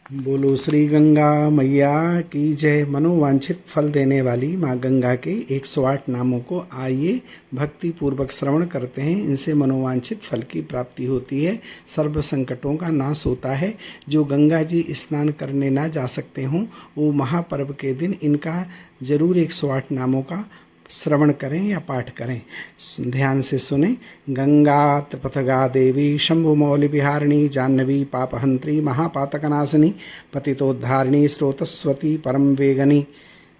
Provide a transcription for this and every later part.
बोलो श्री गंगा मैया की जय। मनोवांछित फल देने वाली माँ गंगा के 108 नामों को आइए भक्ति पूर्वक श्रवण करते हैं। इनसे मनोवांछित फल की प्राप्ति होती है, सर्व संकटों का नाश होता है। जो गंगा जी स्नान करने ना जा सकते हों वो महापर्व के दिन इनका जरूर 108 नामों का श्रवण करें या पाठ करें। ध्यान से सुने। गंगा त्रिपथगा देवी शंभु मौलि विहारिणी जाह्नवी पापहंत्री महापातकनाशिनी पतितोद्धारिणी स्रोतस्वती परम वेगनी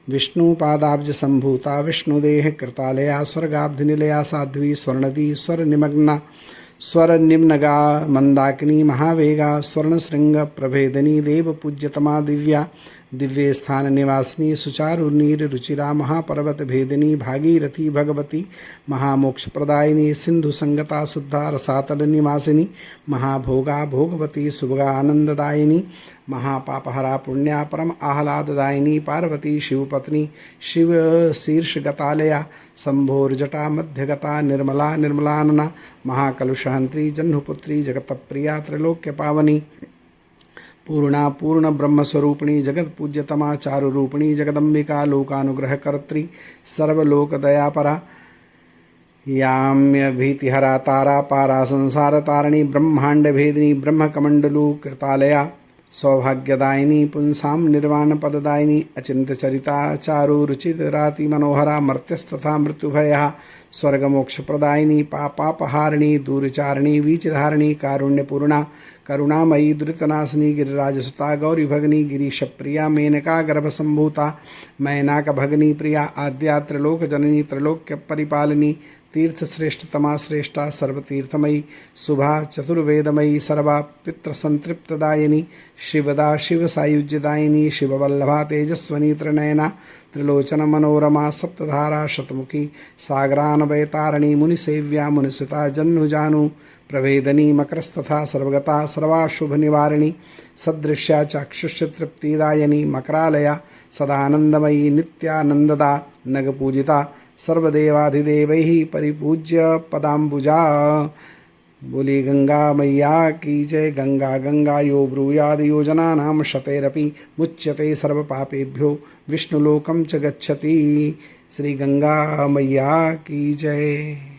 विष्णुपादाब्ज संभूता विष्णुदेह कृतालया स्वर्गाब्धिनिलया साध्वी स्वर्णदी स्वर निमग्ना स्वर निम्नगा मंदाकिनी महावेगा स्वर्णशृंग प्रभेदनी देव पूज्यतमा दिव्या दिव्य स्थान निवासिनी सुचारुनीर रुचिरा महापर्वत भेदिनी भागीरथी भगवती महामोक्ष प्रदायिनी सिंधु संगता शुद्धा रसातल निवासिनी महाभोगा भोगवती सुभगा आनंददायिनी महापापहरा पुण्या परम आह्लाददायिनी पार्वती शिवपत्नी शिव शीर्षगतालया शंभोर्जटा मध्यगता निर्मला निर्मलानना महाकलुषहंत्री जह्नुपुत्री जगतप्रिया त्रैलोक्य पावनी पूर्णा पूर्ण ब्रह्मस्वरूपिणी जगत पूज्यतमा चारुरूपिणी जगदम्बिका लोकानुग्रहकर्त्री सर्वलोक दयापरा याम्य भीतिहरा तारा पारा संसार तारिणी ब्रह्मांड भेदिनी ब्रह्मकमंडलू कृतालया सौभाग्यदायिनी पुंसां निर्वाण पददायिनी अचिंत चरिता चारु रुचिराति मनोहरा मर्त्यस्तथा मृत्युभया स्वर्गमोक्ष प्रदायिनी पापापहारिणी दूरचारिणी वीचधारिणी कारुण्यपूर्णा करुणामयी दुरितनाशिनी गिरिराजसुता गौरी भगनी गिरीशप्रिया मेनका गर्भसंभूता मैनाक भगनी प्रिया आद्या त्रिलोक जननी त्रैलोक्य परिपालिनी तीर्थ श्रेष्ठतमा श्रेष्ठा सर्वतीर्थमयी शुभा चतुर्वेदमयी सर्वा पितृसंतृप्तदायिनी शिवदा शिव सायुज्यदायिनी शिववल्लभा तेजस्वनी त्रिनयना त्रिलोचन मनोरमा सप्तधारा शतमुखी सागरानवयतारिणी मुनिसेव्या मुनिसुता जन्नुजानु प्रभेदनी मकरस्तथा सर्वगता सर्वाशुभ निवारिणी सदृश्या चाक्षुष तृप्तिदायिनी मकरालया सदानंदमयी नित्यानंददा नगपूजिता सर्वदेवाधिदेवैः परिपूज्य पदाम्बुजा। बोली गंगा मैया की जय। गंगा गंगा यो ब्रूयाद योजनानां शतैरपि मुच्यते सर्वपापेभ्यो विष्णुलोकं च गच्छति। श्री गंगा मैया की जय।